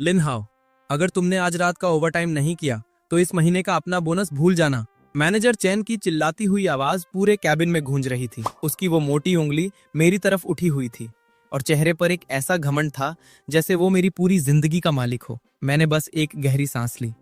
लिन हाओ, अगर तुमने आज रात का ओवरटाइम नहीं किया तो इस महीने का अपना बोनस भूल जाना। मैनेजर चैन की चिल्लाती हुई आवाज पूरे कैबिन में गूंज रही थी। उसकी वो मोटी उंगली मेरी तरफ उठी हुई थी और चेहरे पर एक ऐसा घमंड था जैसे वो मेरी पूरी जिंदगी का मालिक हो। मैंने बस एक गहरी सांस ली।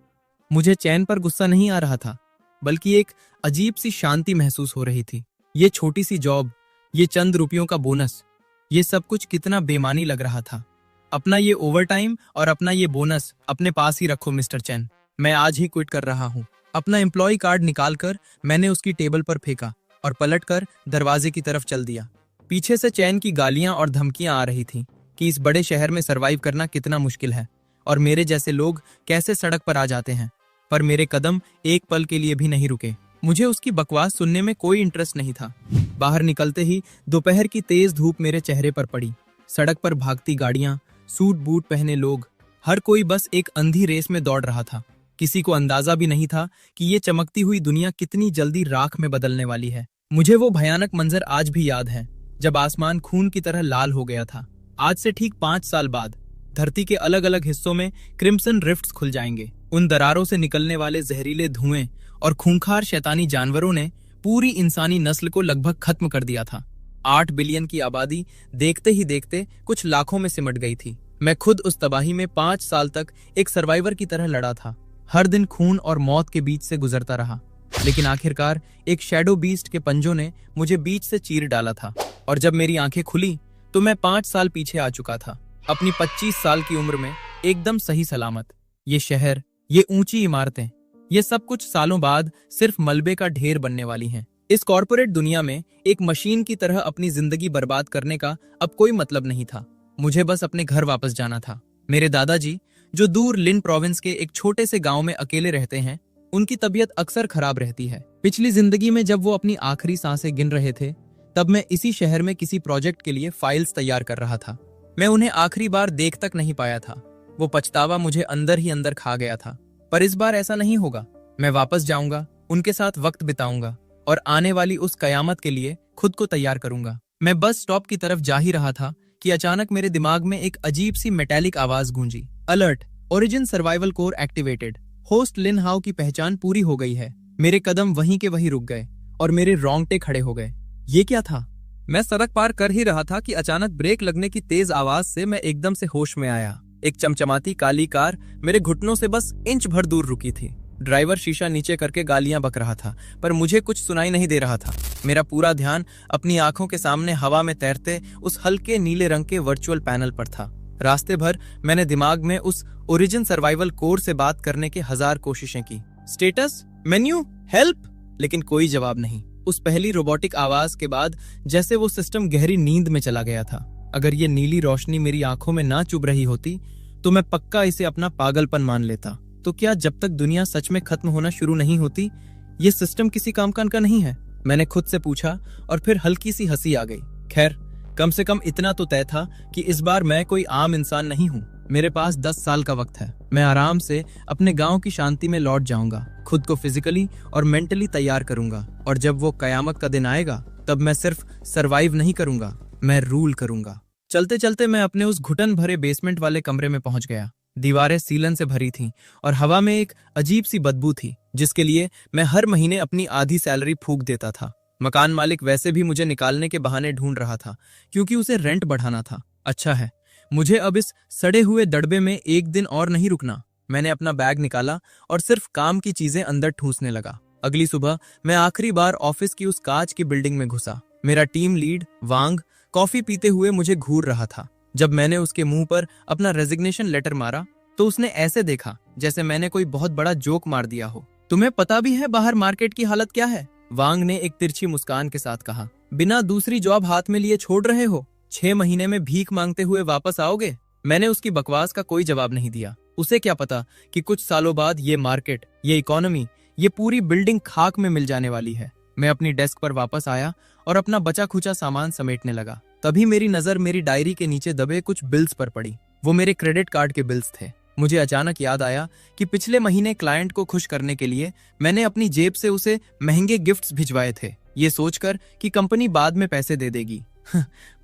मुझे चैन पर गुस्सा नहीं आ रहा था, बल्कि एक अजीब सी शांति महसूस हो रही थी। ये छोटी सी जॉब, ये चंद रुपयों का बोनस, ये सब कुछ कितना बेमानी लग रहा था। अपना ये ओवरटाइम और अपना ये बोनस अपने पास ही रखो मिस्टर चैन। मैं आज ही क्विट कर रहा हूँ। अपना एम्प्लॉय कार्ड निकालकर मैंने उसकी टेबल पर फेंका और पलटकर दरवाजे की तरफ चल दिया। पीछे से चैन की गालियां और धमकियां आ रही थीं कि इस बड़े शहर में सरवाइव करना कितना मुश्किल है और मेरे जैसे लोग कैसे सड़क पर आ जाते हैं। पर मेरे कदम एक पल के लिए भी नहीं रुके। मुझे उसकी बकवास सुनने में कोई इंटरेस्ट नहीं था। बाहर निकलते ही दोपहर की तेज धूप मेरे चेहरे पर पड़ी। सड़क पर भागती गाड़ियां, सूट बूट पहने लोग, हर कोई बस एक अंधी रेस में दौड़ रहा था। किसी को अंदाजा भी नहीं था कि ये चमकती हुई दुनिया कितनी जल्दी राख में बदलने वाली है। मुझे वो भयानक मंजर आज भी याद है, जब आसमान खून की तरह लाल हो गया था। आज से ठीक 5 साल बाद धरती के अलग अलग हिस्सों में क्रिम्सन रिफ्ट्स खुल जाएंगे। उन दरारों से निकलने वाले जहरीले धुएं और खूंखार शैतानी जानवरों ने पूरी इंसानी नस्ल को लगभग खत्म कर दिया था। 8 बिलियन की आबादी देखते ही देखते कुछ लाखों में सिमट गई थी। मैं खुद उस तबाही में 5 साल तक एक सर्वाइवर की तरह लड़ा था। हर दिन खून और मौत के बीच से गुजरता रहा, लेकिन आखिरकार एक शैडो बीस्ट के पंजों ने मुझे बीच से चीर डाला था। और जब मेरी आंखें खुली तो मैं 5 साल पीछे आ चुका था, अपनी 25 साल की उम्र में, एकदम सही सलामत। ये शहर, ये ऊंची इमारतें, ये सब कुछ सालों बाद सिर्फ मलबे का ढेर बनने वाली हैं। इस कॉर्पोरेट दुनिया में एक मशीन की तरह अपनी जिंदगी बर्बाद करने का अब कोई मतलब नहीं था। मुझे बस अपने घर वापस जाना था। मेरे दादाजी, जो दूर लिन प्रोविंस के एक छोटे से गांव में अकेले रहते हैं, उनकी तबीयत अक्सर खराब रहती है। पिछली जिंदगी में जब वो अपनी आखिरी सांसें गिन रहे थे, तब मैं इसी शहर में किसी प्रोजेक्ट के लिए फाइल्स तैयार कर रहा था। मैं उन्हें आखिरी बार देख तक नहीं पाया था। वो पछतावा मुझे अंदर ही अंदर खा गया था। पर इस बार ऐसा नहीं होगा। मैं वापस जाऊंगा, उनके साथ वक्त बिताऊंगा और आने वाली उस कयामत के लिए खुद को तैयार करूंगा। मैं बस स्टॉप की तरफ जा ही रहा था कि अचानक मेरे दिमाग में एक अजीब सी मेटालिक आवाज गूंजी। Alert, origin survival core activated. Host Lin Hao की पहचान पूरी हो गई है। मेरे कदम वहीं के वहीं रुक गए और मेरे रोंगटे खड़े हो गए। ये क्या था? मैं सड़क पार कर ही रहा था कि अचानक ब्रेक लगने की तेज आवाज से मैं एकदम से होश में आया। एक चमचमाती काली कार मेरे घुटनों से बस इंच भर दूर रुकी थी। ड्राइवर शीशा नीचे करके गालियां बक रहा था, पर मुझे कुछ सुनाई नहीं दे रहा था। मेरा पूरा ध्यान अपनी आंखों के सामने हवा में तैरते उस हल्के नीले रंग के वर्चुअल पैनल पर था। रास्ते भर मैंने दिमाग में उस ओरिजिन सर्वाइवल कोर से बात करने की 1000 कोशिशें की। स्टेटस, मेन्यू, हेल्प, लेकिन कोई जवाब नहीं। उस पहली रोबोटिक आवाज के बाद जैसे वो सिस्टम गहरी नींद में चला गया था। अगर ये नीली रोशनी मेरी आंखों में ना चुभ रही होती तो मैं पक्का इसे अपना पागलपन मान लेता। तो क्या जब तक दुनिया सच में खत्म होना शुरू नहीं होती, ये सिस्टम किसी काम का नहीं है? मैंने खुद से पूछा और फिर हल्की सी हंसी आ गई। खैर, कम से कम इतना तो तय था कि इस बार मैं कोई आम इंसान नहीं हूँ। मेरे पास 10 साल का वक्त है। मैं आराम से अपने गांव की शांति में लौट जाऊंगा, खुद को फिजिकली और मेंटली तैयार करूंगा, और जब वो कयामत का दिन आएगा तब मैं सिर्फ सरवाइव नहीं करूंगा, मैं रूल करूंगा। चलते चलते मैं अपने उस घुटन भरे बेसमेंट वाले कमरे में पहुंच गया। दीवारें सीलन से भरी थीं और हवा में एक अजीब सी बदबू थी, जिसके लिए मैं हर महीने अपनी आधी सैलरी फूंक देता था। मकान मालिक वैसे भी मुझे निकालने के बहाने ढूंढ रहा था, क्योंकि उसे रेंट बढ़ाना था। अच्छा है, मुझे अब इस सड़े हुए दड़बे में एक दिन और नहीं रुकना। मैंने अपना बैग निकाला और सिर्फ काम की चीजें अंदर ठूंसने लगा। अगली सुबह मैं आखिरी बार ऑफिस की उस कांच की बिल्डिंग में घुसा। मेरा टीम लीड वांग कॉफी पीते हुए मुझे घूर रहा था। जब मैंने उसके मुंह पर अपना रेजिग्नेशन लेटर मारा तो उसने ऐसे देखा जैसे मैंने कोई बहुत बड़ा जोक मार दिया हो। तुम्हें पता भी है बाहर मार्केट की हालत क्या है? वांग ने एक तिरछी मुस्कान के साथ कहा। बिना दूसरी जॉब हाथ में लिए छोड़ रहे हो? 6 महीने में भीख मांगते हुए वापस आओगे? मैंने उसकी बकवास का कोई जवाब नहीं दिया। उसे क्या पता कि कुछ सालों बाद ये मार्केट, ये इकोनॉमी, ये पूरी बिल्डिंग खाक में मिल जाने वाली है। मैं अपनी डेस्क पर वापस आया और अपना बचा खुचा सामान समेटने लगा। तभी मेरी नजर मेरी डायरी के नीचे दबे कुछ बिल्स पर पड़ी। वो मेरे क्रेडिट कार्ड के बिल्स थे। मुझे अचानक याद आया कि पिछले महीने क्लाइंट को खुश करने के लिए मैंने अपनी जेब से उसे महंगे गिफ्ट्स भिजवाए थे, ये सोचकर कि कंपनी बाद में पैसे दे देगी।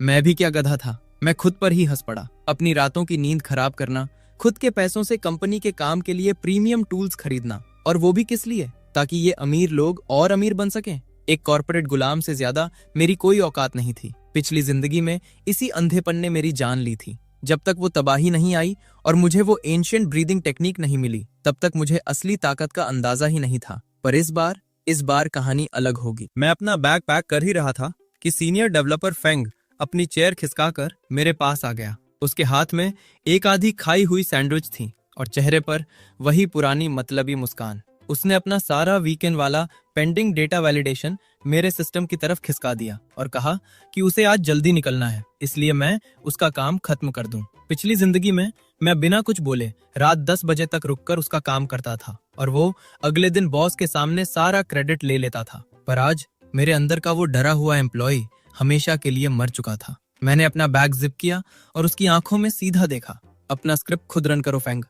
मैं भी क्या गधा था। मैं खुद पर ही हंस पड़ा। अपनी रातों की नींद खराब करना, खुद के पैसों से कंपनी के काम के लिए प्रीमियम टूल्स खरीदना, और वो भी किस लिए? ताकि ये अमीर लोग और अमीर बन सकें। एक कॉर्पोरेट गुलाम से ज्यादा मेरी कोई औकात नहीं थी। पिछली जिंदगी में इसी अंधेपन ने मेरी जान ली थी। जब तक वो तबाही नहीं आई और मुझे वो एंशिएंट ब्रीदिंग टेक्निक नहीं मिली, तब तक मुझे असली ताकत का अंदाजा ही नहीं था। पर इस बार कहानी अलग होगी। मैं अपना बैग पैक कर ही रहा था कि सीनियर डेवलपर फेंग अपनी चेयर खिसकाकर मेरे पास आ गया। उसके हाथ में एक आधी खाई हुई सैंडविच थी और चेहरे पर वही पुरानी मतलबी मुस्कान। उसने अपना सारा वीकेंड वाला पेंडिंग डेटा वैलिडेशन मेरे सिस्टम की तरफ खिसका दिया और कहा कि उसे आज जल्दी निकलना है, इसलिए मैं उसका काम खत्म कर दूं। पिछली जिंदगी में मैं बिना कुछ बोले रात 10 बजे तक रुककर उसका काम करता था और वो अगले दिन बॉस के सामने सारा क्रेडिट ले लेता था। पर आज मेरे अंदर का वो डरा हुआ एम्प्लॉय हमेशा के लिए मर चुका था। मैंने अपना बैग जिप किया और उसकी आंखों में सीधा देखा। अपना स्क्रिप्ट खुद रन करो फेंग,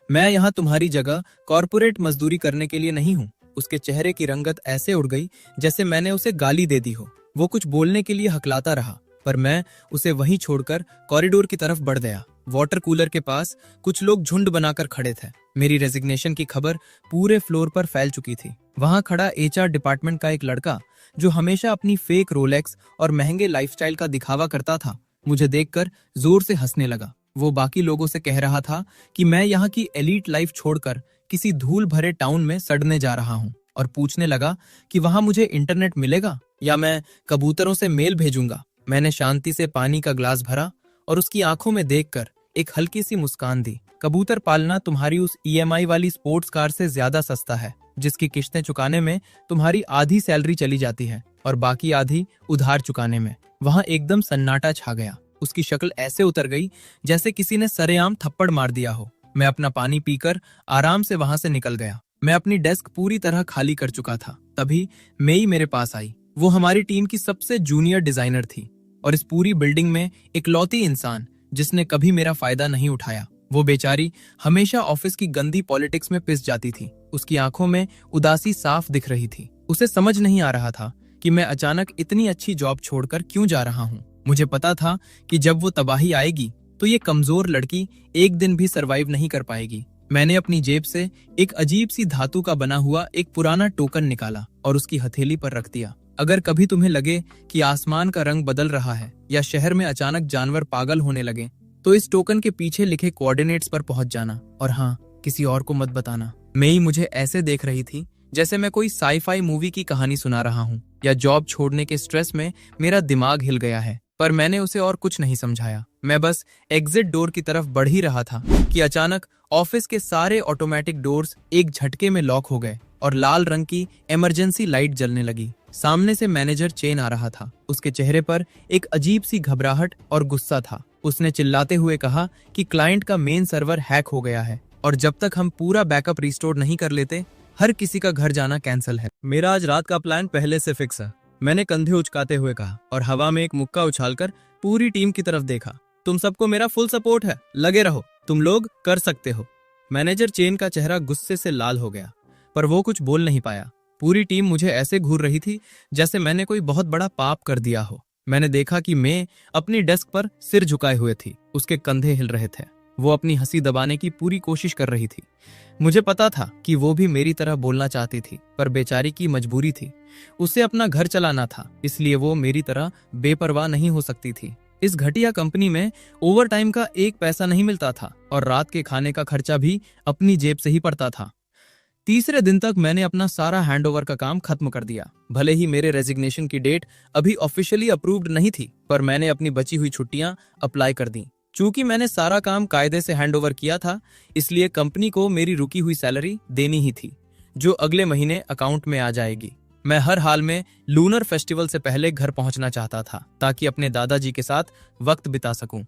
मैं यहाँ तुम्हारी जगह कॉर्पोरेट मजदूरी करने के लिए नहीं हूँ। उसके चेहरे की रंगत ऐसे उड़ गई जैसे मैंने उसे गाली दे दी हो। वो कुछ बोलने के लिए हकलाता रहा, पर मैं उसे वहीं छोड़कर कॉरिडोर की तरफ बढ़ गया। वाटर कूलर के पास कुछ लोग झुंड बनाकर खड़े थे। मेरी रेजिग्नेशन की खबर पूरे फ्लोर पर फैल चुकी थी। वहां खड़ा एचआर डिपार्टमेंट का एक लड़का, जो हमेशा अपनी फेक रोलेक्स और महंगे लाइफस्टाइल का दिखावा करता था, मुझे देखकर जोर से हंसने लगा। वो बाकी लोगों से कह रहा था कि मैं यहाँ की एलीट लाइफ छोड़कर किसी धूल भरे टाउन में सड़ने जा रहा हूँ, और पूछने लगा कि वहां मुझे इंटरनेट मिलेगा या मैं कबूतरों से मेल भेजूंगा। मैंने शांति से पानी का ग्लास भरा और उसकी आंखों में देखकर एक हल्की सी मुस्कान दी। कबूतर पालना तुम्हारी उस ईएमआई वाली स्पोर्ट्स कार से ज्यादा सस्ता है, जिसकी किश्तें चुकाने में तुम्हारी आधी सैलरी चली जाती है और बाकी आधी उधार चुकाने में। वहां एकदम सन्नाटा छा गया। उसकी शक्ल ऐसे उतर गई जैसे किसी ने सरेआम थप्पड़ मार दिया हो। मैं अपना पानी पीकर आराम से वहां से निकल गया। मैं अपनी डेस्क पूरी तरह खाली कर चुका था। तभी मेई मेरे पास आई। वो हमारी टीम की सबसे जूनियर डिजाइनर थी और इस पूरी बिल्डिंग में इकलौती इंसान जिसने कभी मेरा फायदा नहीं उठाया। वो बेचारी हमेशा ऑफिस की गंदी पॉलिटिक्स में पिस जाती थी। उसकी आंखों में उदासी साफ दिख रही थी। उसे समझ नहीं आ रहा था कि मैं अचानक इतनी अच्छी जॉब छोड़कर क्यों जा रहा हूँ। मुझे पता था कि जब वो तबाही आएगी तो ये कमजोर लड़की एक दिन भी सरवाइव नहीं कर पाएगी। मैंने अपनी जेब से एक अजीब सी धातु का बना हुआ एक पुराना टोकन निकाला और उसकी हथेली पर रख दिया। अगर कभी तुम्हें लगे कि आसमान का रंग बदल रहा है या शहर में अचानक जानवर पागल होने लगे, तो इस टोकन के पीछे लिखे कोऑर्डिनेट्स पर पहुंच जाना, और हाँ, किसी और को मत बताना। मेई मुझे ऐसे देख रही थी जैसे मैं कोई साईफाई मूवी की कहानी सुना रहा हूँ या जॉब छोड़ने के स्ट्रेस में मेरा दिमाग हिल गया है। पर मैंने उसे और कुछ नहीं समझाया। मैं बस एग्जिट डोर की तरफ बढ़ ही रहा था कि अचानक ऑफिस के सारे ऑटोमेटिक डोर्स एक झटके में लॉक हो गए और लाल रंग की इमरजेंसी लाइट जलने लगी। सामने से मैनेजर चेन आ रहा था। उसके चेहरे पर एक अजीब सी घबराहट और गुस्सा था। उसने चिल्लाते हुए कहा कि क्लाइंट का मेन सर्वर हैक हो गया है और जब तक हम पूरा बैकअप रिस्टोर नहीं कर लेते, हर किसी का घर जाना कैंसिल है। मेरा आज रात का प्लान पहले से फिक्स है, मैंने कंधे उचकाते हुए कहा और हवा में एक मुक्का उछालकर पूरी टीम की तरफ देखा। तुम सबको मेरा फुल सपोर्ट है, लगे रहो, तुम लोग कर सकते हो। मैनेजर चेन का चेहरा गुस्से से लाल हो गया, पर वो कुछ बोल नहीं पाया। पूरी टीम मुझे ऐसे घूर रही थी जैसे मैंने कोई बहुत बड़ा पाप कर दिया हो। मैंने देखा कि मैं अपनी डेस्क पर सिर झुकाए हुए थी। उसके कंधे हिल रहे थे। वो अपनी हंसी दबाने की पूरी कोशिश कर रही थी। मुझे पता था कि वो भी मेरी तरह बोलना चाहती थी, पर बेचारी की मजबूरी थी। उसे अपना घर चलाना था, इसलिए वो मेरी तरह बेपरवाह नहीं हो सकती थी। इस घटिया कंपनी में ओवर टाइम का एक पैसा नहीं मिलता था और रात के खाने का खर्चा भी अपनी जेब से ही पड़ता था। तीसरे दिन तक मैंने अपना सारा हैंडओवर का काम खत्म कर दिया। भले ही मेरे रेजिग्नेशन की डेट अभी ऑफिशियली अप्रूव्ड नहीं थी, पर मैंने अपनी बची हुई छुट्टियां अप्लाई कर दी। चूंकि मैंने सारा काम कायदे से हैंडओवर किया था, इसलिए कंपनी को मेरी रुकी हुई सैलरी देनी ही थी, जो अगले महीने अकाउंट में आ जाएगी। मैं हर हाल में लूनर फेस्टिवल से पहले घर पहुंचना चाहता था, ताकि अपने दादाजी के साथ वक्त बिता सकूं।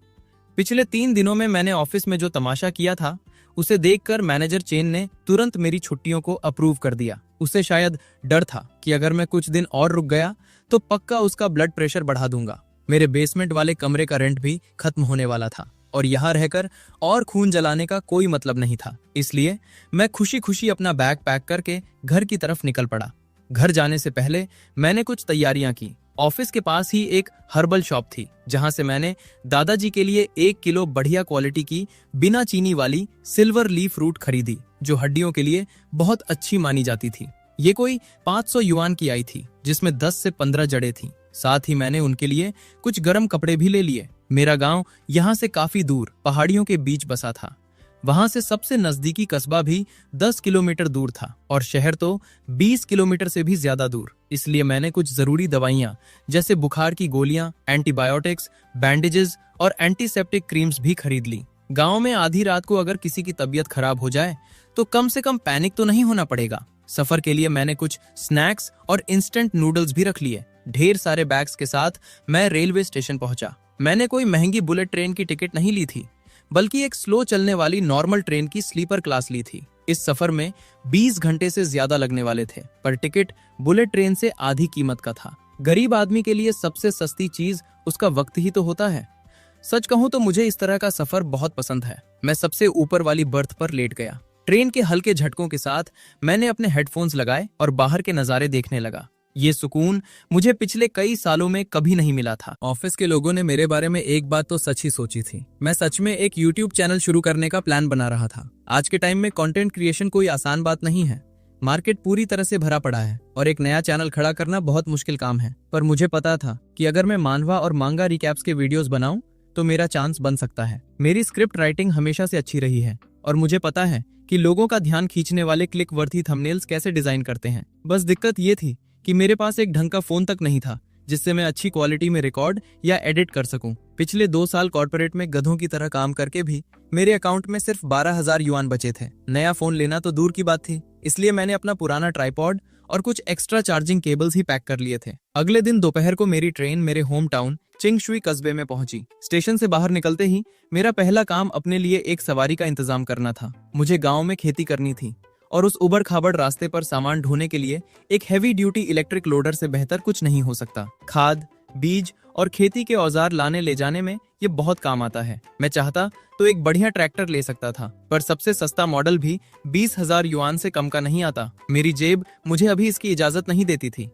पिछले 3 दिनों में मैंने ऑफिस में जो तमाशा किया था, उसे देखकर मैनेजर चेन ने तुरंत मेरी छुट्टियों को अप्रूव कर दिया। उसे शायद डर था कि अगर मैं कुछ दिन और रुक गया तो पक्का उसका ब्लड प्रेशर बढ़ा दूंगा। मेरे बेसमेंट वाले कमरे का रेंट भी खत्म होने वाला था और यहाँ रहकर और खून जलाने का कोई मतलब नहीं था। इसलिए मैं खुशी खुशी अपना बैग पैक करके घर की तरफ निकल पड़ा। घर जाने से पहले मैंने कुछ तैयारियां की। ऑफिस के पास ही एक हर्बल शॉप थी जहां से मैंने दादाजी के लिए 1 किलो बढ़िया क्वालिटी की बिना चीनी वाली सिल्वर लीफ रूट खरीदी, जो हड्डियों के लिए बहुत अच्छी मानी जाती थी। ये कोई 500 युआन की आई थी, जिसमें 10 से 15 जड़ें थीं। साथ ही मैंने उनके लिए कुछ गर्म कपड़े भी ले लिए। मेरा गांव यहाँ से काफी दूर पहाड़ियों के बीच बसा था। वहां से सबसे नजदीकी कस्बा भी 10 किलोमीटर दूर था और शहर तो 20 किलोमीटर से भी ज्यादा दूर। इसलिए मैंने कुछ जरूरी दवाइयां जैसे बुखार की गोलियां, एंटीबायोटिक्स, बैंडेजेस और एंटीसेप्टिक क्रीम्स भी खरीद ली। गांव में आधी रात को अगर किसी की तबीयत खराब हो जाए तो कम से कम पैनिक तो नहीं होना पड़ेगा। सफर के लिए मैंने कुछ स्नैक्स और इंस्टेंट नूडल्स भी रख लिए। ढेर सारे बैग्स के साथ मैं रेलवे स्टेशन पहुंचा। मैंने कोई महंगी बुलेट ट्रेन की टिकट नहीं ली थी, बल्कि एक स्लो चलने वाली नॉर्मल ट्रेन की स्लीपर क्लास ली थी। इस सफर में 20 घंटे से ज्यादा लगने वाले थे, पर टिकट बुलेट ट्रेन से आधी कीमत का था। गरीब आदमी के लिए सबसे सस्ती चीज उसका वक्त ही तो होता है। सच कहूं तो मुझे इस तरह का सफर बहुत पसंद है। मैं सबसे ऊपर वाली बर्थ पर लेट गया। ट्रेन के हल्के झटकों के साथ मैंने अपने हेडफोन्स लगाए और बाहर के नजारे देखने लगा। ये सुकून मुझे पिछले कई सालों में कभी नहीं मिला था। ऑफिस के लोगों ने मेरे बारे में एक बात तो सच ही सोची थी। मैं सच में एक यूट्यूब चैनल शुरू करने का प्लान बना रहा था। आज के टाइम में कंटेंट क्रिएशन कोई आसान बात नहीं है। मार्केट पूरी तरह से भरा पड़ा है और एक नया चैनल खड़ा करना बहुत मुश्किल काम है। पर मुझे पता था कि अगर मैं मानवा और मांगा रिकैप्स के वीडियोस बनाऊं तो मेरा चांस बन सकता है। मेरी स्क्रिप्ट राइटिंग हमेशा से अच्छी रही है और मुझे पता है कि लोगों का ध्यान खींचने वाले क्लिक वर्थी थंबनेल्स कैसे डिजाइन करते हैं। बस दिक्कत ये थी कि मेरे पास एक ढंग का फोन तक नहीं था जिससे मैं अच्छी क्वालिटी में रिकॉर्ड या एडिट कर सकूं। पिछले 2 साल कॉर्पोरेट में गधों की तरह काम करके भी मेरे अकाउंट में सिर्फ 12,000 युआन बचे थे। नया फोन लेना तो दूर की बात थी, इसलिए मैंने अपना पुराना ट्राइपॉड और कुछ एक्स्ट्रा चार्जिंग केबल्स ही पैक कर लिए थे। अगले दिन दोपहर को मेरी ट्रेन मेरे होम टाउन चिंगशुई कस्बे में पहुंची। स्टेशन से बाहर निकलते ही मेरा पहला काम अपने लिए एक सवारी का इंतजाम करना था। मुझे गाँव में खेती करनी थी और उस उबड़ खाबड़ रास्ते पर सामान ढोने के लिए एक हैवी ड्यूटी इलेक्ट्रिक लोडर से बेहतर कुछ नहीं हो सकता। खाद, बीज और खेती के औजार लाने ले जाने में ये बहुत काम आता है। मैं चाहता तो एक बढ़िया ट्रैक्टर ले सकता था, पर सबसे सस्ता मॉडल भी 20,000 युआन से कम का नहीं आता। मेरी जेब मुझे अभी इसकी इजाजत नहीं देती थी।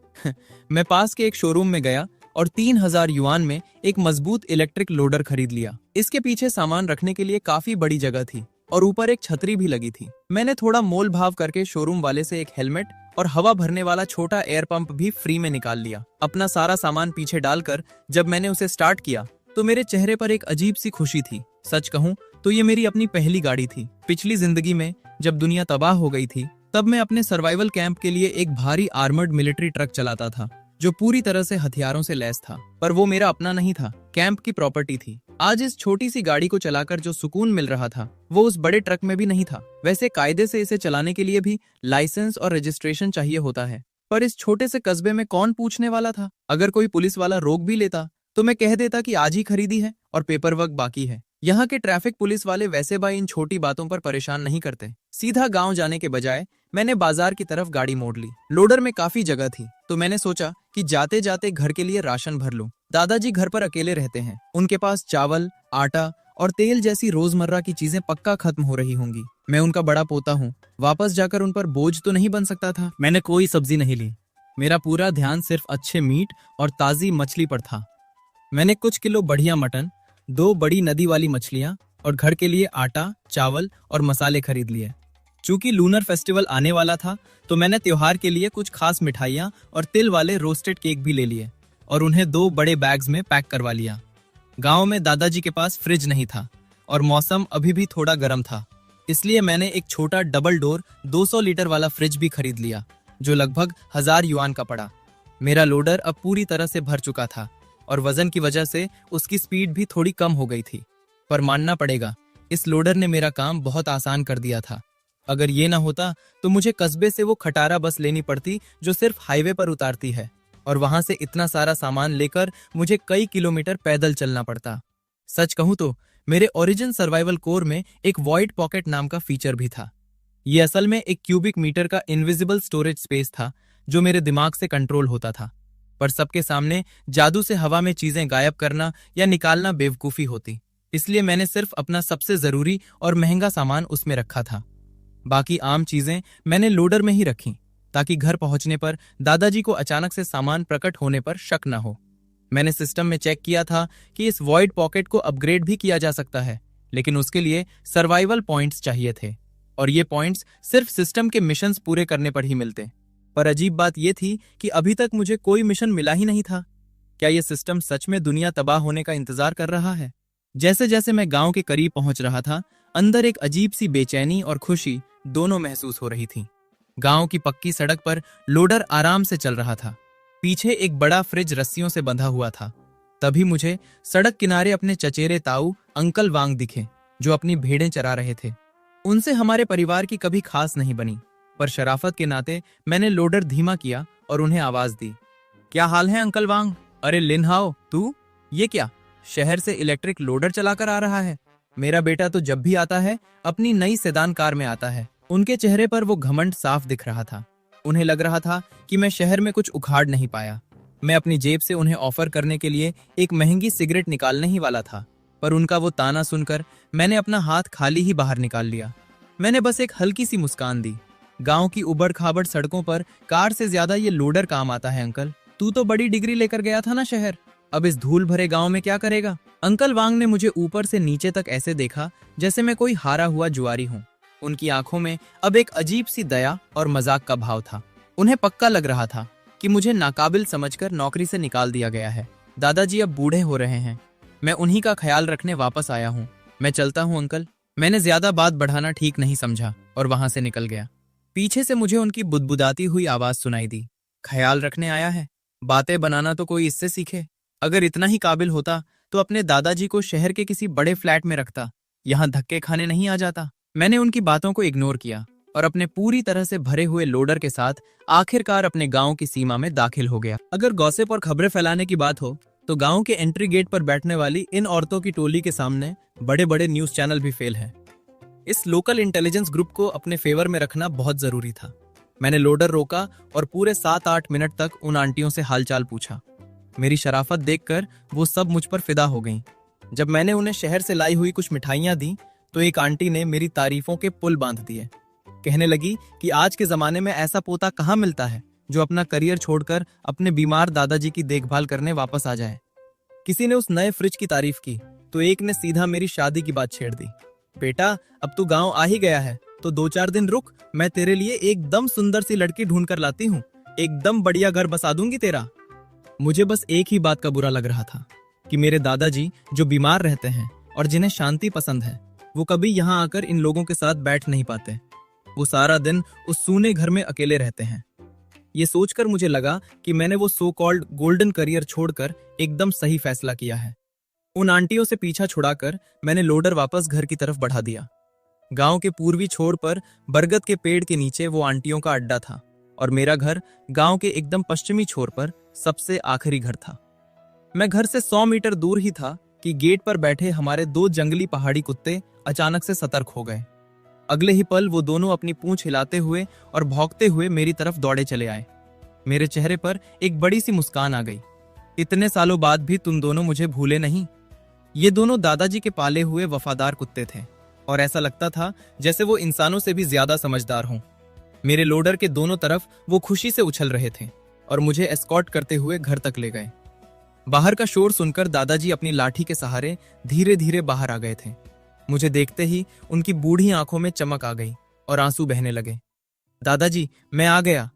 मैं पास के एक शोरूम में गया और 3,000 युआन में एक मजबूत इलेक्ट्रिक लोडर खरीद लिया। इसके पीछे सामान रखने के लिए काफी बड़ी जगह थी और ऊपर एक छतरी भी लगी थी। मैंने थोड़ा मोल भाव करके शोरूम वाले से एक हेलमेट और हवा भरने वाला छोटा एयर पंप भी फ्री में निकाल लिया। अपना सारा सामान पीछे डालकर जब मैंने उसे स्टार्ट किया तो मेरे चेहरे पर एक अजीब सी खुशी थी। सच कहूं तो ये मेरी अपनी पहली गाड़ी थी। पिछली जिंदगी में जब दुनिया तबाह हो गई थी तब मैं अपने सर्वाइवल कैंप के लिए एक भारी आर्मर्ड मिलिट्री ट्रक चलाता था जो पूरी तरह से हथियारों से लैस था, पर वो मेरा अपना नहीं था, कैंप की प्रॉपर्टी थी। आज इस छोटी सी गाड़ी को चलाकर जो सुकून मिल रहा था वो उस बड़े ट्रक में भी नहीं था। वैसे कायदे से इसे चलाने के लिए भी लाइसेंस और रजिस्ट्रेशन चाहिए होता है, पर इस छोटे से कस्बे में कौन पूछने वाला था। अगर कोई पुलिस वाला रोक भी लेता तो मैं कह देता कि आज ही खरीदी है और पेपर वर्क बाकी है। यहाँ के ट्रैफिक पुलिस वाले वैसे भाई इन छोटी बातों पर परेशान नहीं करते। सीधा गांव जाने के बजाय मैंने बाजार की तरफ गाड़ी मोड़ ली। लोडर में काफी जगह थी तो मैंने सोचा कि जाते जाते घर के लिए राशन भर लूं। दादाजी घर पर अकेले रहते हैं, उनके पास चावल, आटा और तेल जैसी रोजमर्रा की चीजें पक्का खत्म हो रही होंगी। मैं उनका बड़ा पोता हूँ, वापस जाकर उन पर बोझ तो नहीं बन सकता था। मैंने कोई सब्जी नहीं ली। मेरा पूरा ध्यान सिर्फ अच्छे मीट और ताजी मछली पर था। मैंने कुछ किलो बढ़िया मटन, 2 बड़ी नदी वाली मछलियां और घर के लिए आटा, चावल और मसाले खरीद लिए। चूंकि लूनर फेस्टिवल आने वाला था तो मैंने त्योहार के लिए कुछ खास मिठाइयां और तिल वाले रोस्टेड केक भी ले लिए और उन्हें 2 बड़े बैग्स में पैक करवा लिया। गांव में दादाजी के पास फ्रिज नहीं था और मौसम अभी भी थोड़ा गर्म था, इसलिए मैंने एक छोटा डबल डोर 200 लीटर वाला फ्रिज भी खरीद लिया जो लगभग 1000 युआन का पड़ा। मेरा लोडर अब पूरी तरह से भर चुका था और वजन की वजह से उसकी स्पीड भी थोड़ी कम हो गई थी, पर मानना पड़ेगा इस लोडर ने मेरा काम बहुत आसान कर दिया था। अगर ये ना होता तो मुझे कस्बे से वो खटारा बस लेनी पड़ती जो सिर्फ हाईवे पर उतारती है और वहां से इतना सारा सामान लेकर मुझे कई किलोमीटर पैदल चलना पड़ता। सच कहूं तो मेरे ओरिजिन सर्वाइवल कोर में एक वॉइड पॉकेट नाम का फीचर भी था। ये असल में एक क्यूबिक मीटर का इनविजिबल स्टोरेज स्पेस था जो मेरे दिमाग से कंट्रोल होता था, पर सबके सामने जादू से हवा में चीजें गायब करना या निकालना बेवकूफी होती। इसलिए मैंने सिर्फ अपना सबसे जरूरी और महंगा सामान उसमें रखा था। बाकी आम चीजें मैंने लोडर में ही रखी। ताकि घर पहुंचने पर दादाजी को अचानक से सामान प्रकट होने पर शक न हो। मैंने सिस्टम में चेक किया था कि इस वॉइड पॉकेट को अपग्रेड भी किया जा सकता है, लेकिन उसके लिए सर्वाइवल पॉइंट्स चाहिए थे, और ये पॉइंट्स सिर्फ सिस्टम के मिशंस पूरे करने पर ही मिलते। पर अजीब बात यह थी कि अभी तक मुझे कोई मिशन मिला ही नहीं था। क्या यह सिस्टम सच में दुनिया तबाह होने का इंतजार कर रहा है? जैसे जैसे मैं गांव के करीब पहुंच रहा था, अंदर एक अजीब सी बेचैनी और खुशी दोनों महसूस हो रही थी। गांव की पक्की सड़क पर लोडर आराम से चल रहा था। पीछे एक बड़ा फ्रिज रस्सियों से बंधा हुआ था। तभी मुझे सड़क किनारे अपने चचेरे ताऊ अंकल वांग दिखे, जो अपनी भेड़ें चरा रहे थे। उनसे हमारे परिवार की कभी खास नहीं बनी, पर शराफत के नाते मैंने लोडर धीमा किया और उन्हें आवाज दी। क्या हाल है अंकल वांग? अरे लिनहाओ, तू ये क्या शहर से इलेक्ट्रिक लोडर चलाकर आ रहा है? मेरा बेटा तो जब भी आता है अपनी नई सेडान कार में आता है। उनके चेहरे पर वो घमंड साफ दिख रहा था। उन्हें लग रहा था कि मैं शहर में कुछ उखाड़ नहीं पाया। मैं अपनी जेब से उन्हें ऑफर करने के लिए एक महंगी सिगरेट निकालने ही वाला था, पर उनका वो ताना सुनकर मैंने अपना हाथ खाली ही बाहर निकाल लिया। मैंने बस एक हल्की सी मुस्कान दी। गांव की उबड़ खाबड़ सड़कों पर कार से ज्यादा ये लोडर काम आता है अंकल। तू तो बड़ी डिग्री लेकर गया था ना शहर, अब इस धूल भरे गांव में क्या करेगा? अंकल वांग ने मुझे ऊपर से नीचे तक ऐसे देखा जैसे मैं कोई हारा हुआ जुआरी हूँ। उनकी आंखों में अब एक अजीब सी दया और मजाक का भाव था। उन्हें पक्का लग रहा था कि मुझे नाकाबिल समझकर नौकरी से निकाल दिया गया है। दादाजी अब बूढ़े हो रहे हैं, मैं उन्हीं का ख्याल रखने वापस आया हूँ। मैं चलता हूँ अंकल। मैंने ज्यादा बात बढ़ाना ठीक नहीं समझा और वहां से निकल गया। पीछे से मुझे उनकी बुदबुदाती हुई आवाज सुनाई दी। ख्याल रखने आया है? बातें बनाना तो कोई इससे सीखे। अगर इतना ही काबिल होता तो अपने दादाजी को शहर के किसी बड़े फ्लैट में रखता, यहाँ धक्के खाने नहीं आ जाता। मैंने उनकी बातों को इग्नोर किया और अपने पूरी तरह से भरे हुए लोडर के साथ आखिरकार अपने गांव की सीमा में दाखिल हो गया। अगर गॉसिप और खबरें फैलाने की बात हो तो गांव के एंट्री गेट पर बैठने वाली इन औरतों की टोली के सामने बड़े बड़े न्यूज चैनल भी फेल हैं। इस लोकल इंटेलिजेंस ग्रुप को अपने फेवर में रखना बहुत जरूरी था। मैंने लोडर रोका और पूरे 7-8 मिनट तक उन आंटियों से हालचाल पूछा। मेरी शराफत देखकर वो सब मुझ पर फिदा हो गईं। जब मैंने उन्हें शहर से लाई हुई कुछ मिठाइयां दी तो एक आंटी ने मेरी तारीफों के पुल बांध दिए। कहने लगी कि आज के जमाने में ऐसा पोता कहाँ मिलता है जो अपना करियर छोड़कर अपने बीमार दादाजी की देखभाल करने वापस आ जाए। किसी ने उस नए फ्रिज की तारीफ की तो एक ने सीधा मेरी शादी की बात छेड़ दी। बेटा, अब तू गांव आ ही गया है तो 2-4 दिन रुक, मैं तेरे लिए एकदम सुंदर सी लड़की ढूंढ कर लाती हूँ, एकदम बढ़िया घर बसा दूंगी तेरा। मुझे बस एक ही बात का बुरा लग रहा था कि मेरे दादाजी जो बीमार रहते हैं और जिन्हें शांति पसंद है, वो कभी यहाँ आकर इन लोगों के साथ बैठ नहीं पाते। वो सारा दिन उस सूने घर में अकेले रहते हैं। ये सोचकर मुझे लगा कि मैंने वो सो कॉल्ड गोल्डन करियर छोड़कर एकदम सही फैसला किया है। उन आंटियों से पीछा छुड़ाकर मैंने लोडर वापस घर की तरफ बढ़ा दिया। गांव के पूर्वी छोर पर बरगद के पेड़ के नीचे वो आंटियों का अड्डा था और मेरा घर गांव के एकदम पश्चिमी छोर पर सबसे आखिरी घर था। मैं घर से 100 मीटर दूर ही था कि गेट पर बैठे हमारे 2 जंगली पहाड़ी कुत्ते अचानक से सतर्क हो गए। अगले ही पल वो दोनों अपनी पूंछ हिलाते हुए और भौंकते हुए मेरी तरफ दौड़े चले आए। मेरे चेहरे पर एक बड़ी सी मुस्कान आ गई। इतने सालों बाद भी तुम दोनों मुझे भूले नहीं। ये दोनों दादाजी के पाले हुए वफादार कुत्ते थे और ऐसा लगता था जैसे वो इंसानों से भी ज्यादा समझदार हों। मेरे लोडर के दोनों तरफ वो खुशी से उछल रहे थे और मुझे एस्कॉर्ट करते हुए घर तक ले गए। बाहर का शोर सुनकर दादाजी अपनी लाठी के सहारे धीरे धीरे बाहर आ गए थे। मुझे देखते ही उनकी बूढ़ी आंखों में चमक आ गई और आंसू बहने लगे। दादाजी, मैं आ गया।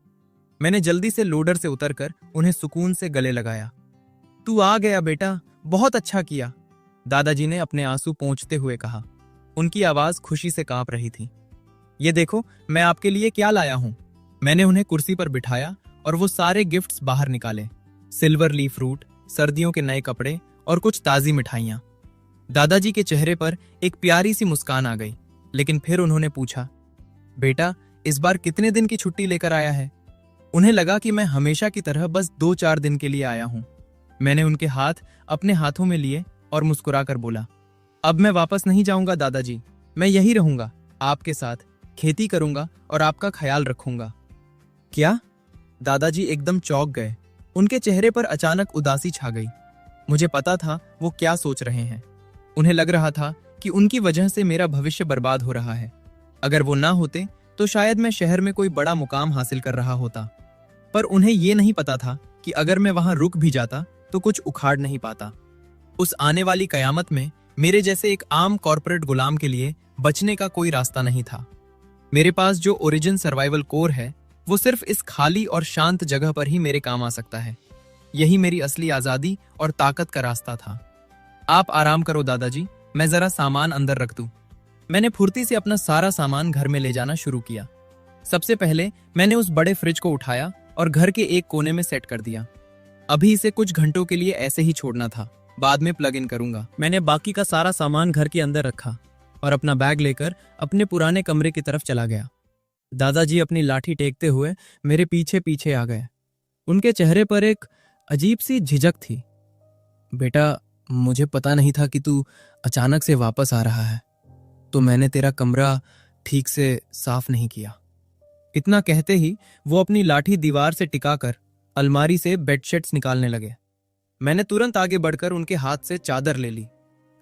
मैंने जल्दी से लोडर से उतरकर उन्हें सुकून से गले लगाया। तू आ गया बेटा, बहुत अच्छा किया, दादाजी ने अपने आंसू पोंछते हुए कहा। उनकी आवाज खुशी से कांप रही थी। ये देखो मैं आपके लिए क्या लाया हूं। मैंने उन्हें कुर्सी पर बिठाया और वो सारे गिफ्ट्स बाहर निकाले। सिल्वर लीफ फ्रूट, सर्दियों के नए कपड़े और कुछ ताजी मिठाइयां। दादाजी के चेहरे पर एक प्यारी सी मुस्कान आ गई, लेकिन फिर उन्होंने पूछा, बेटा इस बार कितने दिन की छुट्टी लेकर आया है? उन्हें लगा कि मैं हमेशा की तरह बस 2-4 दिन के लिए आया हूं। मैंने उनके हाथ अपने हाथों में लिए और मुस्कुराकर बोला, अब मैं वापस नहीं जाऊंगा दादाजी, मैं यही रहूंगा, आपके साथ खेती करूंगा और आपका ख्याल रखूंगा। क्या? दादाजी एकदम चौंक गए। उनके चेहरे पर अचानक उदासी छा गई। मुझे पता था वो क्या सोच रहे हैं। उन्हें लग रहा था कि उनकी वजह से मेरा भविष्य बर्बाद हो रहा है। अगर वो ना होते तो शायद मैं शहर में कोई बड़ा मुकाम हासिल कर रहा होता। पर उन्हें ये नहीं पता था कि अगर मैं वहां रुक भी जाता तो कुछ उखाड़ नहीं पाता। उस आने वाली कयामत में मेरे जैसे एक आम कॉर्पोरेट गुलाम के लिए बचने का कोई रास्ता नहीं था। मेरे पास जो ओरिजिन सर्वाइवल कोर है वो सिर्फ इस खाली और शांत जगह पर ही मेरे काम आ सकता है। यही मेरी असली आजादी और ताकत का रास्ता था। आप आराम करो दादाजी, मैं जरा सामान अंदर रख दूं। मैंने फुर्ती से अपना सारा सामान घर में ले जाना शुरू किया। सबसे पहले मैंने उस बड़े फ्रिज को उठाया और घर के एक कोने में सेट कर दिया। अभी इसे कुछ घंटों के लिए ऐसे ही छोड़ना था, बाद में प्लग इन करूंगा। मैंने बाकी का सारा सामान घर के अंदर रखा और अपना बैग लेकर अपने पुराने कमरे की तरफ चला गया। दादाजी अपनी लाठी टेकते हुए मेरे पीछे पीछे आ गए। उनके चेहरे पर एक अजीब सी झिझक थी। बेटा, मुझे पता नहीं था कि तू अचानक से वापस आ रहा है, तो मैंने तेरा कमरा ठीक से साफ नहीं किया। इतना कहते ही वो अपनी लाठी दीवार से टिकाकर अलमारी से बेडशीट्स निकालने लगे। मैंने तुरंत आगे बढ़कर उनके हाथ से चादर ले ली।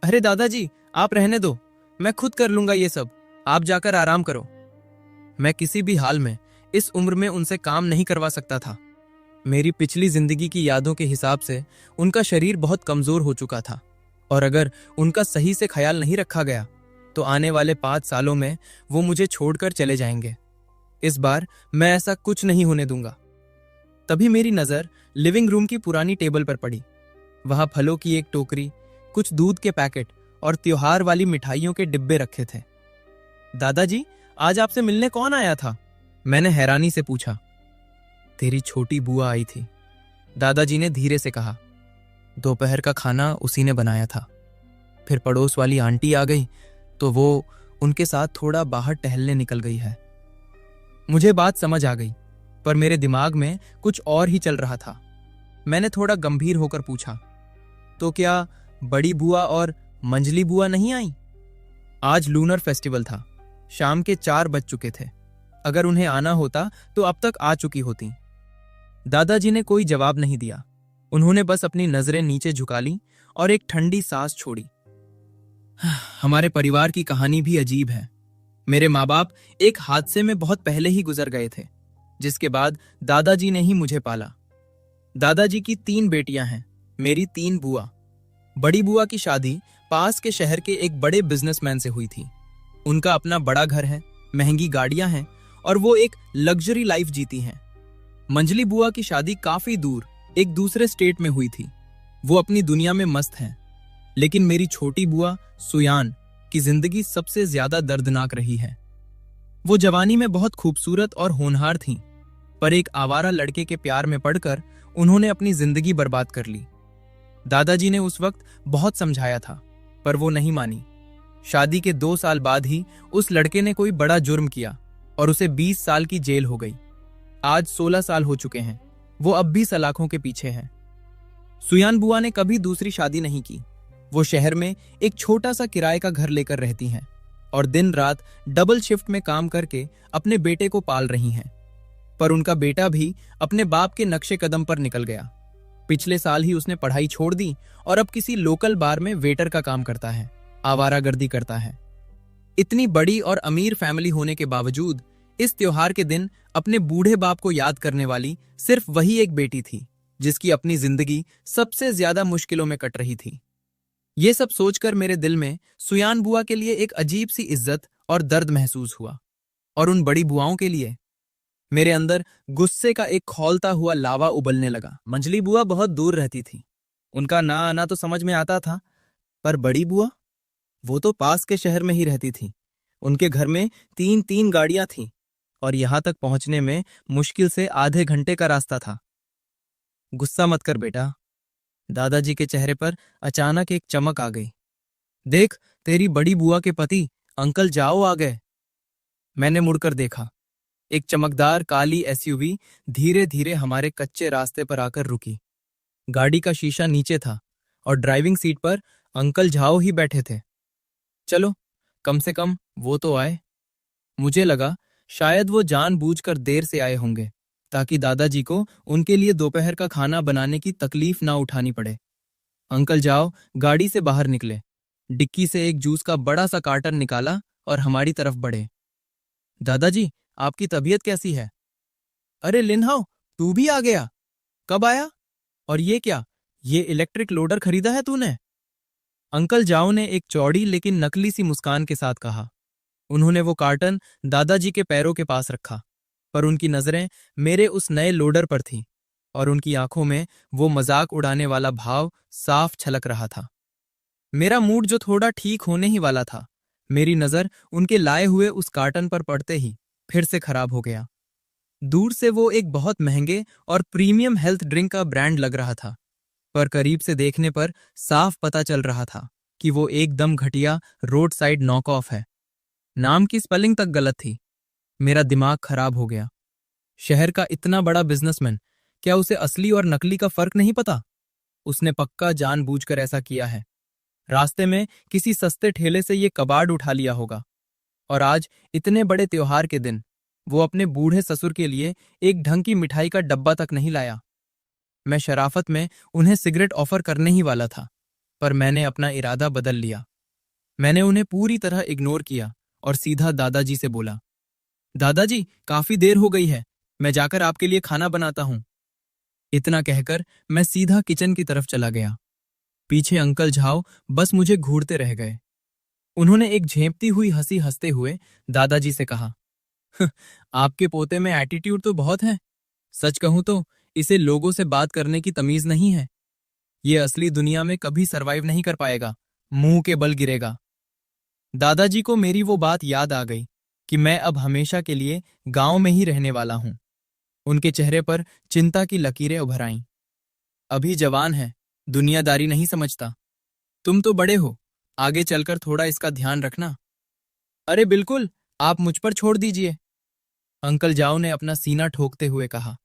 अरे दादाजी, आप रहने दो, मैं खुद कर लूंगा ये सब, आप जाकर आराम करो। मैं किसी भी हाल में इस उम्र में उनसे काम नहीं करवा सकता था। मेरी पिछली जिंदगी की यादों के हिसाब से उनका शरीर बहुत कमजोर हो चुका था और अगर उनका सही से ख्याल नहीं रखा गया तो आने वाले 5 सालों में वो मुझे छोड़कर चले जाएंगे। इस बार मैं ऐसा कुछ नहीं होने दूंगा। तभी मेरी नजर लिविंग रूम की पुरानी टेबल पर पड़ी। वहां फलों की एक टोकरी, कुछ दूध के पैकेट और त्योहार वाली मिठाइयों के डिब्बे रखे थे। दादाजी, आज आपसे मिलने कौन आया था? मैंने हैरानी से पूछा। तेरी छोटी बुआ आई थी, दादाजी ने धीरे से कहा। दोपहर का खाना उसी ने बनाया था। फिर पड़ोस वाली आंटी आ गई तो वो उनके साथ थोड़ा बाहर टहलने निकल गई है। मुझे बात समझ आ गई, पर मेरे दिमाग में कुछ और ही चल रहा था। मैंने थोड़ा गंभीर होकर पूछा, तो क्या बड़ी बुआ और मंजली बुआ नहीं आई? आज लूनर फेस्टिवल था, शाम के 4 बज चुके थे। अगर उन्हें आना होता तो अब तक आ चुकी होती। दादाजी ने कोई जवाब नहीं दिया। उन्होंने बस अपनी नजरें नीचे झुका ली और एक ठंडी सांस छोड़ी। हमारे परिवार की कहानी भी अजीब है। मेरे माँ बाप एक हादसे में बहुत पहले ही गुजर गए थे, जिसके बाद दादाजी ने ही मुझे पाला। दादाजी की 3 बेटियां हैं, मेरी 3 बुआ। बड़ी बुआ की शादी पास के शहर के एक बड़े बिजनेसमैन से हुई थी। उनका अपना बड़ा घर है, महंगी गाड़ियां हैं और वो एक लग्जरी लाइफ जीती हैं। मंजली बुआ की शादी काफी दूर एक दूसरे स्टेट में हुई थी। वो अपनी दुनिया में मस्त हैं। लेकिन मेरी छोटी बुआ सुयान की जिंदगी सबसे ज्यादा दर्दनाक रही है। वो जवानी में बहुत खूबसूरत और होनहार थीं, पर एक आवारा लड़के के प्यार में पड़कर उन्होंने अपनी जिंदगी बर्बाद कर ली। दादाजी ने उस वक्त बहुत समझाया था, पर वो नहीं मानी। शादी के 2 साल बाद ही उस लड़के ने कोई बड़ा जुर्म किया और उसे 20 साल की जेल हो गई। आज 16 साल हो चुके हैं। वो अब भी सलाखों के पीछे है। सुयान बुआ ने कभी दूसरी शादी नहीं की। वो शहर में एक छोटा सा किराए का घर लेकर रहती हैं और दिन रात डबल शिफ्ट में काम करके अपने बेटे को पाल रही हैं। पर उनका बेटा भी अपने बाप के नक्शे कदम पर निकल गया। पिछले साल ही उसने पढ़ाई छोड़ दी और अब किसी लोकल बार में वेटर का काम करता है, आवारागर्दी करता है। इतनी बड़ी और अमीर फैमिली होने के बावजूद इस त्योहार के दिन अपने बूढ़े बाप को याद करने वाली सिर्फ वही एक बेटी थी, जिसकी अपनी जिंदगी सबसे ज्यादा मुश्किलों में कट रही थी। ये सब सोचकर मेरे दिल में सुयान बुआ के लिए एक अजीब सी इज्जत और दर्द महसूस हुआ, और उन बड़ी बुआओं के लिए मेरे अंदर गुस्से का एक खौलता हुआ लावा उबलने लगा। मंजली बुआ बहुत दूर रहती थी, उनका ना आना तो समझ में आता था, पर बड़ी बुआ, वो तो पास के शहर में ही रहती थी। उनके घर में 3-3 गाड़ियां थीं और यहां तक पहुंचने में मुश्किल से आधे घंटे का रास्ता था। गुस्सा मत कर बेटा। दादाजी के चेहरे पर अचानक एक चमक आ गई। देख, तेरी बड़ी बुआ के पति अंकल जाओ आ गए। मैंने मुड़कर देखा। एक चमकदार काली एसयूवी धीरे धीरे हमारे कच्चे रास्ते पर आकर रुकी। गाड़ी का शीशा नीचे था और ड्राइविंग सीट पर अंकल झाओ ही बैठे थे। चलो, कम से कम वो तो आए। मुझे लगा शायद वो जानबूझकर देर से आए होंगे ताकि दादाजी को उनके लिए दोपहर का खाना बनाने की तकलीफ ना उठानी पड़े। अंकल जाओ गाड़ी से बाहर निकले, डिक्की से एक जूस का बड़ा सा कार्टन निकाला और हमारी तरफ बढ़े। दादाजी, आपकी तबीयत कैसी है? अरे लिनहाओ, तू भी आ गया? कब आया? और ये क्या, ये इलेक्ट्रिक लोडर खरीदा है तूने? अंकल जाओ ने एक चौड़ी लेकिन नकली सी मुस्कान के साथ कहा। उन्होंने वो कार्टन दादाजी के पैरों के पास रखा, पर उनकी नजरें मेरे उस नए लोडर पर थीं और उनकी आंखों में वो मजाक उड़ाने वाला भाव साफ छलक रहा था। मेरा मूड जो थोड़ा ठीक होने ही वाला था, मेरी नजर उनके लाए हुए उस कार्टन पर पड़ते ही फिर से खराब हो गया। दूर से वो एक बहुत महंगे और प्रीमियम हेल्थ ड्रिंक का ब्रांड लग रहा था, पर करीब से देखने पर साफ पता चल रहा था कि वो एकदम घटिया रोड साइड नॉक ऑफ है। नाम की स्पेलिंग तक गलत थी। मेरा दिमाग खराब हो गया। शहर का इतना बड़ा बिजनेसमैन, क्या उसे असली और नकली का फर्क नहीं पता? उसने पक्का जानबूझकर ऐसा किया है। रास्ते में किसी सस्ते ठेले से ये कबाड़ उठा लिया होगा और आज इतने बड़े त्योहार के दिन वो अपने बूढ़े ससुर के लिए एक ढंग की मिठाई का डब्बा तक नहीं लाया। मैं शराफत में उन्हें सिगरेट ऑफर करने ही वाला था, पर मैंने अपना इरादा बदल लिया। मैंने उन्हें पूरी तरह इग्नोर किया और सीधा दादाजी से बोला, दादाजी काफी देर हो गई है, मैं जाकर आपके लिए खाना बनाता हूं। इतना कहकर मैं सीधा किचन की तरफ चला गया। पीछे अंकल झाओ बस मुझे घूरते रह गए। उन्होंने एक झेंपती हुई हंसी हंसते हुए दादाजी से कहा, आपके पोते में एटीट्यूड तो बहुत है। सच कहूं तो इसे लोगों से बात करने की तमीज नहीं है। ये असली दुनिया में कभी सरवाइव नहीं कर पाएगा, मुंह के बल गिरेगा। दादाजी को मेरी वो बात याद आ गई कि मैं अब हमेशा के लिए गांव में ही रहने वाला हूं। उनके चेहरे पर चिंता की लकीरें उभर आईं। अभी जवान है, दुनियादारी नहीं समझता। तुम तो बड़े हो, आगे चलकर थोड़ा इसका ध्यान रखना। अरे बिल्कुल, आप मुझ पर छोड़ दीजिए, अंकल जाओ ने अपना सीना ठोकते हुए कहा।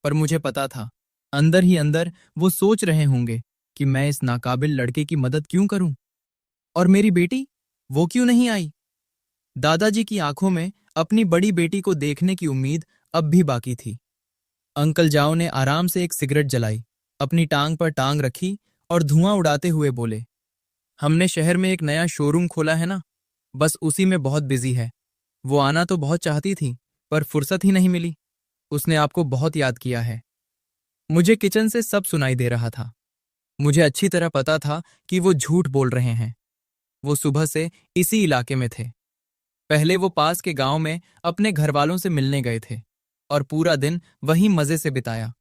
पर मुझे पता था, अंदर ही अंदर वो सोच रहे होंगे कि मैं इस नाकाबिल लड़के की मदद क्यों करूं। और मेरी बेटी, वो क्यों नहीं आई? दादाजी की आंखों में अपनी बड़ी बेटी को देखने की उम्मीद अब भी बाकी थी। अंकल जाओ ने आराम से एक सिगरेट जलाई, अपनी टांग पर टांग रखी और धुआं उड़ाते हुए बोले, हमने शहर में एक नया शोरूम खोला है ना, बस उसी में बहुत बिजी है। वो आना तो बहुत चाहती थी, पर फुर्सत ही नहीं मिली। उसने आपको बहुत याद किया है। मुझे किचन से सब सुनाई दे रहा था। मुझे अच्छी तरह पता था कि वो झूठ बोल रहे हैं। वो सुबह से इसी इलाके में थे। पहले वो पास के गांव में अपने घरवालों से मिलने गए थे और पूरा दिन वहीं मजे से बिताया।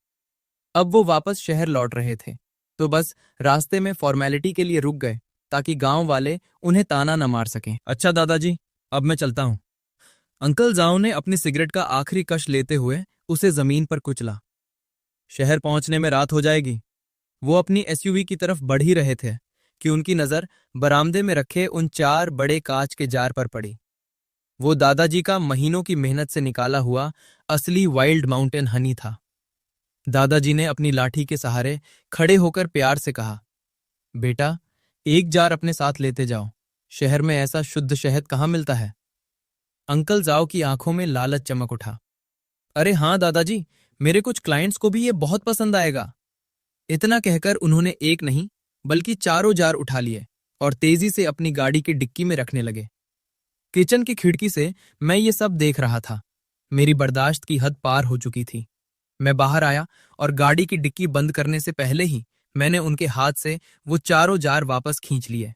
अब वो वापस शहर लौट रहे थे, तो बस रास्ते में फॉर्मेलिटी के लिए रुक गए ताकि गांव वाले उन्हें ताना न मार सकें। अच्छा दादाजी, अब मैं चलता हूं। अंकल जाओ ने अपनी सिगरेट का आखिरी कश लेते हुए उसे जमीन पर कुचला। शहर पहुंचने में रात हो जाएगी। वो अपनी एसयूवी की तरफ बढ़ ही रहे थे कि उनकी नजर बरामदे में रखे उन 4 बड़े कांच के जार पर पड़ी। वो दादाजी का महीनों की मेहनत से निकाला हुआ असली वाइल्ड माउंटेन हनी था। दादाजी ने अपनी लाठी के सहारे खड़े होकर प्यार से कहा, बेटा, एक जार अपने साथ लेते जाओ। शहर में ऐसा शुद्ध शहद कहाँ मिलता है। अंकल जाओ की आंखों में लालच चमक उठा। अरे हाँ दादाजी, मेरे कुछ क्लाइंट्स को भी ये बहुत पसंद आएगा। इतना कहकर उन्होंने एक नहीं बल्कि 4 जार उठा लिए और तेजी से अपनी गाड़ी की डिक्की में रखने लगे। किचन की खिड़की से मैं ये सब देख रहा था। मेरी बर्दाश्त की हद पार हो चुकी थी। मैं बाहर आया और गाड़ी की डिक्की बंद करने से पहले ही मैंने उनके हाथ से वो 4 जार वापस खींच लिए।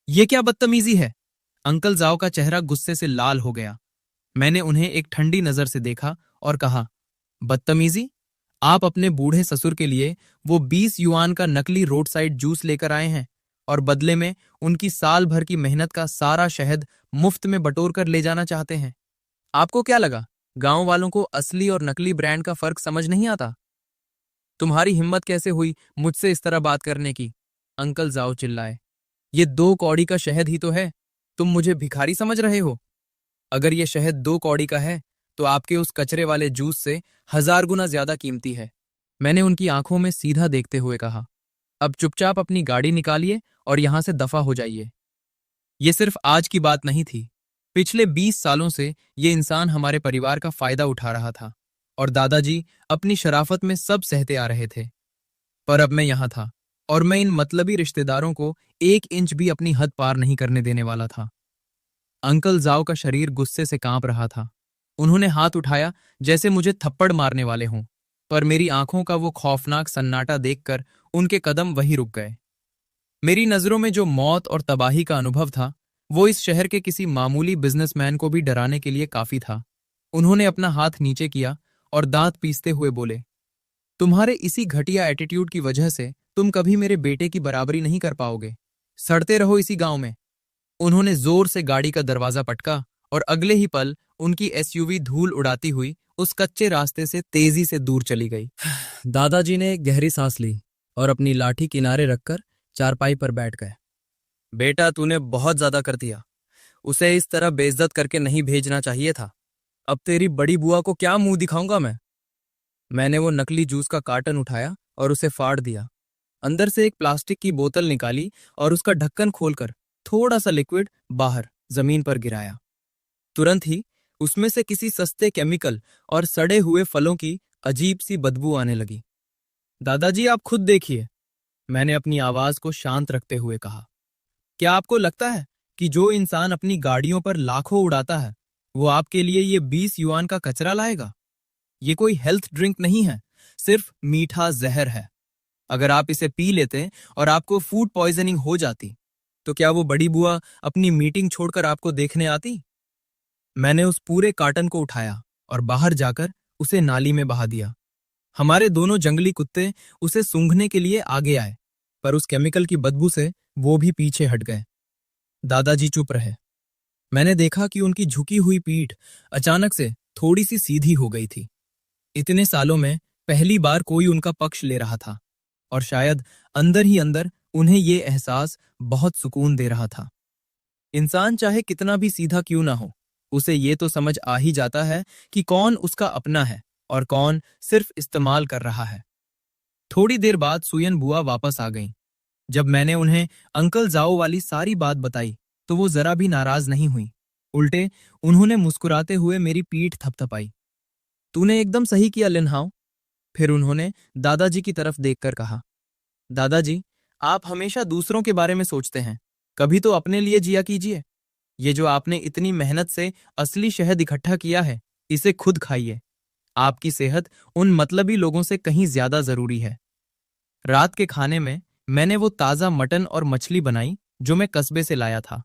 ये क्या बदतमीजी है? अंकल जाओ का चेहरा गुस्से से लाल हो गया। मैंने उन्हें एक ठंडी नजर से देखा और कहा, बदतमीजी? आप अपने बूढ़े ससुर के लिए वो 20 युआन का नकली रोड साइड जूस लेकर आए हैं और बदले में उनकी साल भर की मेहनत का सारा शहद मुफ्त में बटोर कर ले जाना चाहते हैं। आपको क्या लगा, गांव वालों को असली और नकली ब्रांड का फर्क समझ नहीं आता? तुम्हारी हिम्मत कैसे हुई मुझसे इस तरह बात करने की? अंकल जाओ चिल्लाए। ये 2 कौड़ी का शहद ही तो है, तुम मुझे भिखारी समझ रहे हो? अगर ये शहद 2 कौड़ी का है तो आपके उस कचरे वाले जूस से 1000 गुना ज्यादा कीमती है। मैंने उनकी आंखों में सीधा देखते हुए कहा, अब चुपचाप अपनी गाड़ी निकालिए और यहां से दफा हो जाइए। ये सिर्फ आज की बात नहीं थी। पिछले 20 सालों से ये इंसान हमारे परिवार का फायदा उठा रहा था और दादाजी अपनी शराफत में सब सहते आ रहे थे। पर अब मैं यहां था और मैं इन मतलबी रिश्तेदारों को 1 इंच भी अपनी हद पार नहीं करने देने वाला था। अंकल जाओ का शरीर गुस्से से कांप रहा था। उन्होंने हाथ उठाया जैसे मुझे थप्पड़ मारने वाले हों, पर मेरी आंखों का वो खौफनाक सन्नाटा देखकर उनके कदम वहीं रुक गए। मेरी नजरों में जो मौत और तबाही का अनुभव था, वो इस शहर के किसी मामूली बिजनेसमैन को भी डराने के लिए काफी था। उन्होंने अपना हाथ नीचे किया और दांत पीसते हुए बोले, तुम्हारे इसी घटिया एटीट्यूड की वजह से तुम कभी मेरे बेटे की बराबरी नहीं कर पाओगे। सड़ते रहो इसी गांव में। उन्होंने जोर से गाड़ी का दरवाजा पटका और अगले ही पल उनकी एसयूवी धूल उड़ाती हुई उस कच्चे रास्ते से तेजी से दूर चली गई। दादाजी ने गहरी सांस ली और अपनी लाठी किनारे रखकर चारपाई पर बैठ गए। बेटा, तूने बहुत ज्यादा कर दिया। उसे इस तरह बेइज्जत करके नहीं भेजना चाहिए था। अब तेरी बड़ी बुआ को क्या मुंह दिखाऊंगा मैं। मैंने वो नकली जूस का कार्टन उठाया और उसे फाड़ दिया। अंदर से एक प्लास्टिक की बोतल निकाली और उसका ढक्कन खोलकर थोड़ा सा लिक्विड बाहर जमीन पर गिराया। तुरंत ही उसमें से किसी सस्ते केमिकल और सड़े हुए फलों की अजीब सी बदबू आने लगी। दादाजी, आप खुद देखिए, मैंने अपनी आवाज को शांत रखते हुए कहा। क्या आपको लगता है कि जो इंसान अपनी गाड़ियों पर लाखों उड़ाता है, वो आपके लिए ये 20 युआन का कचरा लाएगा? ये कोई हेल्थ ड्रिंक नहीं है, सिर्फ मीठा जहर है। अगर आप इसे पी लेते और आपको फूड पॉइजनिंग हो जाती, तो क्या वो बड़ी बुआ अपनी मीटिंग छोड़कर आपको देखने आती? मैंने उस पूरे कार्टन को उठाया और बाहर जाकर उसे नाली में बहा दिया। हमारे दोनों जंगली कुत्ते उसे सूंघने के लिए आगे आए, पर उस केमिकल की बदबू से वो भी पीछे हट गए। दादाजी चुप रहे। मैंने देखा कि उनकी झुकी हुई पीठ अचानक से थोड़ी सी सीधी हो गई थी। इतने सालों में पहली बार कोई उनका पक्ष ले रहा था, और शायद अंदर ही अंदर उन्हें ये एहसास बहुत सुकून दे रहा था। इंसान चाहे कितना भी सीधा क्यों ना हो, उसे ये तो समझ आ ही जाता है कि कौन उसका अपना है और कौन सिर्फ इस्तेमाल कर रहा है। थोड़ी देर बाद सुयन बुआ वापस आ गईं। जब मैंने उन्हें अंकल जाओ वाली सारी बात बताई, तो वो जरा भी नाराज नहीं हुई। उल्टे उन्होंने मुस्कुराते हुए मेरी पीठ थपथपाई। तूने एकदम सही किया लिनहाओ। फिर उन्होंने दादाजी की तरफ देखकर कहा, दादाजी, आप हमेशा दूसरों के बारे में सोचते हैं, कभी तो अपने लिए जिया कीजिए। ये जो आपने इतनी मेहनत से असली शहद इकट्ठा किया है, इसे खुद खाइए। आपकी सेहत उन मतलबी लोगों से कहीं ज्यादा जरूरी है। रात के खाने में मैंने वो ताजा मटन और मछली बनाई जो मैं कस्बे से लाया था।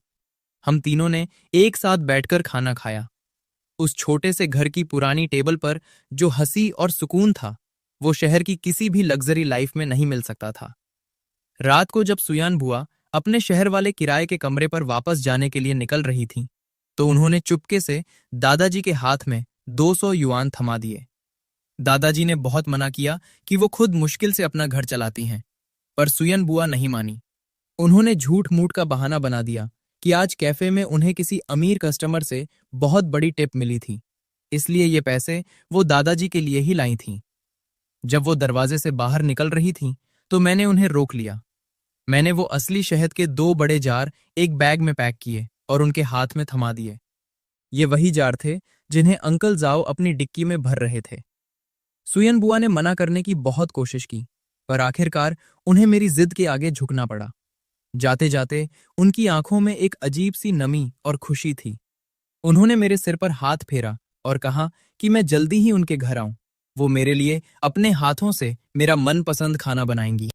हम तीनों ने एक साथ बैठकर खाना खाया। उस छोटे से घर की पुरानी टेबल पर जो हंसी और सुकून था, वो शहर की किसी भी लग्जरी लाइफ में नहीं मिल सकता था। रात को जब सुयान बुआ अपने शहर वाले किराए के कमरे पर वापस जाने के लिए निकल रही थीं, तो उन्होंने चुपके से दादाजी के हाथ में 200 युआन थमा दिए। दादाजी ने बहुत मना किया कि वो खुद मुश्किल से अपना घर चलाती हैं, पर सुयन बुआ नहीं मानी। उन्होंने झूठ मूठ का बहाना बना दिया कि आज कैफे में उन्हें किसी अमीर कस्टमर से बहुत बड़ी टिप मिली थी, इसलिए ये पैसे वो दादाजी के लिए ही लाई थीं। जब वो दरवाजे से बाहर निकल रही थीं, तो मैंने उन्हें रोक लिया। मैंने वो असली शहद के 2 बड़े जार एक बैग में पैक किए और उनके हाथ में थमा दिए। ये वही जार थे जिन्हें अंकल जाओ अपनी डिक्की में भर रहे थे। सुयन बुआ ने मना करने की बहुत कोशिश की, पर आखिरकार उन्हें मेरी जिद के आगे झुकना पड़ा। जाते जाते उनकी आंखों में एक अजीब सी नमी और खुशी थी। उन्होंने मेरे सिर पर हाथ फेरा और कहा कि मैं जल्दी ही उनके घर आऊं। वो मेरे लिए अपने हाथों से मेरा मनपसंद खाना बनाएंगी।